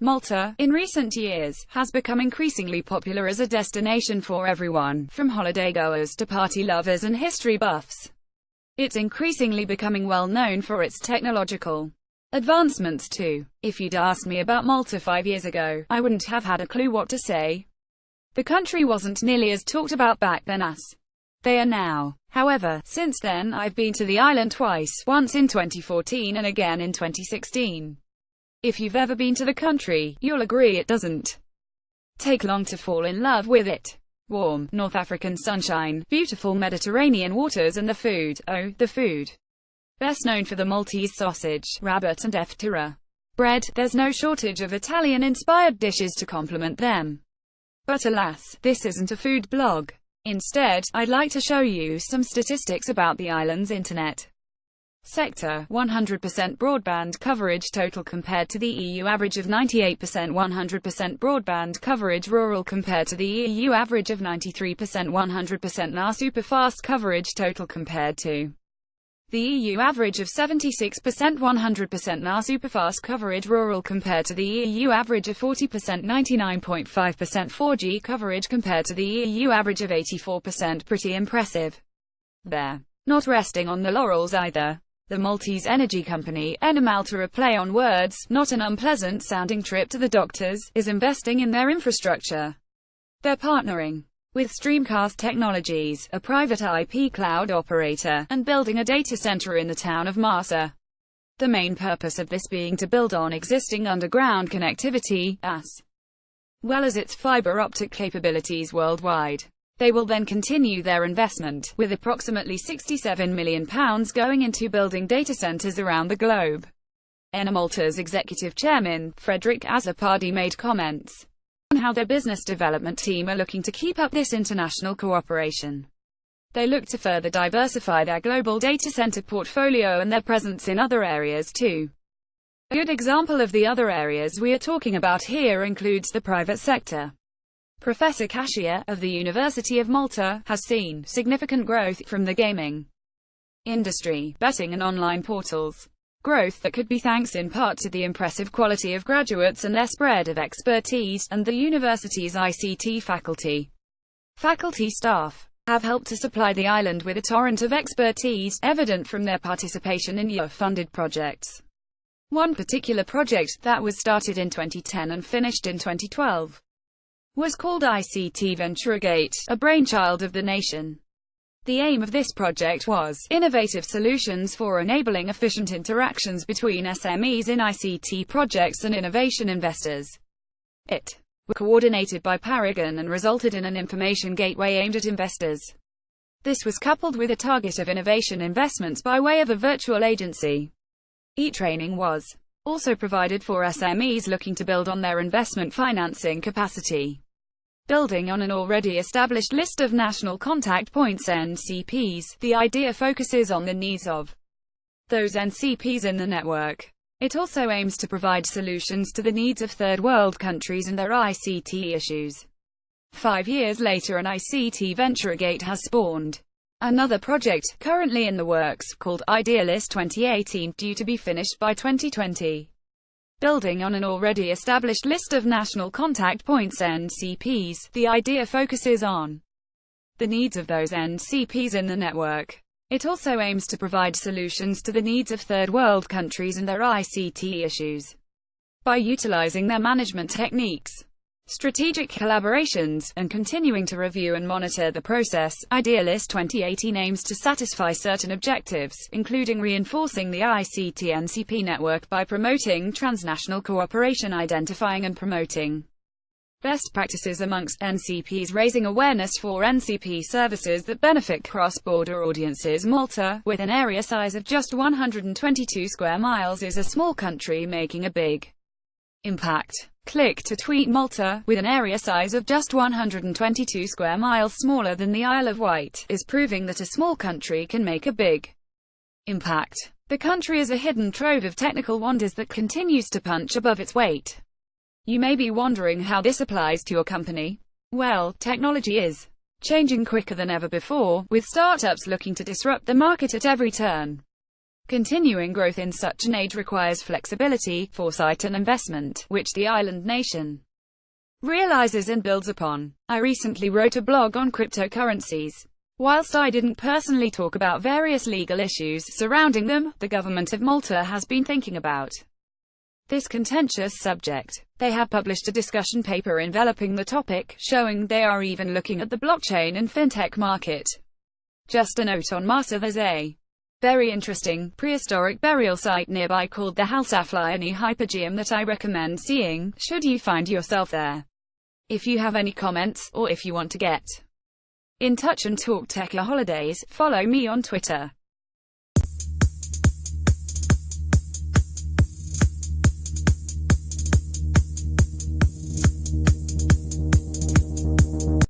Malta, in recent years, has become increasingly popular as a destination for everyone, from holiday-goers to party lovers and history buffs. It's increasingly becoming well known for its technological advancements too. If you'd asked me about Malta 5 years ago, I wouldn't have had a clue what to say. The country wasn't nearly as talked about back then as they are now. However, since then I've been to the island twice, once in 2014 and again in 2016. If you've ever been to the country, you'll agree it doesn't take long to fall in love with it. Warm, North African sunshine, beautiful Mediterranean waters and the food, oh, the food. Best known for the Maltese sausage, rabbit and Ftira bread, there's no shortage of Italian-inspired dishes to complement them. But alas, this isn't a food blog. Instead, I'd like to show you some statistics about the island's internet sector. 100% broadband coverage total compared to the EU average of 98%. 100% broadband coverage rural compared to the EU average of 93%. 100% NA superfast coverage total compared to the EU average of 76%. 100% NA superfast coverage rural compared to the EU average of 40%. 99.5% 4G coverage compared to the EU average of 84%. Pretty impressive. They're not resting on the laurels either. The Maltese energy company, Malta, a play on words, not an unpleasant-sounding trip to the doctors, is investing in their infrastructure. They're partnering with Streamcast Technologies, a private IP cloud operator, and building a data center in the town of Malta. The main purpose of this being to build on existing underground connectivity, as well as its fiber optic capabilities worldwide. They will then continue their investment, with approximately £67 million going into building data centers around the globe. Malta's executive chairman, Frederick Azzopardi, made comments on how their business development team are looking to keep up this international cooperation. They look to further diversify their global data center portfolio and their presence in other areas too. A good example of the other areas we are talking about here includes the private sector. Professor Kasia, of the University of Malta, has seen significant growth from the gaming industry, betting and online portals. Growth that could be thanks in part to the impressive quality of graduates and their spread of expertise, and the university's ICT faculty. Faculty staff have helped to supply the island with a torrent of expertise, evident from their participation in EU-funded projects. One particular project, that was started in 2010 and finished in 2012, was called ICT VenturaGate, a brainchild of the nation. The aim of this project was innovative solutions for enabling efficient interactions between SMEs in ICT projects and innovation investors. It was coordinated by Paragon and resulted in an information gateway aimed at investors. This was coupled with a target of innovation investments by way of a virtual agency. E-training was also provided for SMEs looking to build on their investment financing capacity. Building on an already established list of national contact points (NCPs), the idea focuses on the needs of those NCPs in the network. It also aims to provide solutions to the needs of third world countries and their ICT issues. 5 years later, an ICT VenturaGate has spawned another project, currently in the works, called Idealist 2018, due to be finished by 2020. Building on an already established list of national contact points (NCPs), the idea focuses on the needs of those NCPs in the network. It also aims to provide solutions to the needs of third world countries and their ICT issues by utilizing their management techniques, strategic collaborations, and continuing to review and monitor the process. Idealist 2018 aims to satisfy certain objectives, including reinforcing the ICT-NCP network by promoting transnational cooperation, identifying and promoting best practices amongst NCPs, raising awareness for NCP services that benefit cross-border audiences. Malta, with an area size of just 122 square miles, is a small country making a big impact. Click to tweet. Malta, with an area size of just 122 square miles, smaller than the Isle of Wight, is proving that a small country can make a big impact. The country is a hidden trove of technical wonders that continues to punch above its weight. You may be wondering how this applies to your company. Well, technology is changing quicker than ever before, with startups looking to disrupt the market at every turn. Continuing growth in such an age requires flexibility, foresight and investment, which the island nation realizes and builds upon. I recently wrote a blog on cryptocurrencies. Whilst I didn't personally talk about various legal issues surrounding them, the government of Malta has been thinking about this contentious subject. They have published a discussion paper enveloping the topic, showing they are even looking at the blockchain and fintech market. Just a note on Malta: there's a very interesting, prehistoric burial site nearby called the Halsafliani Hypogeum that I recommend seeing, should you find yourself there. If you have any comments, or if you want to get in touch and talk tech or holidays, follow me on Twitter.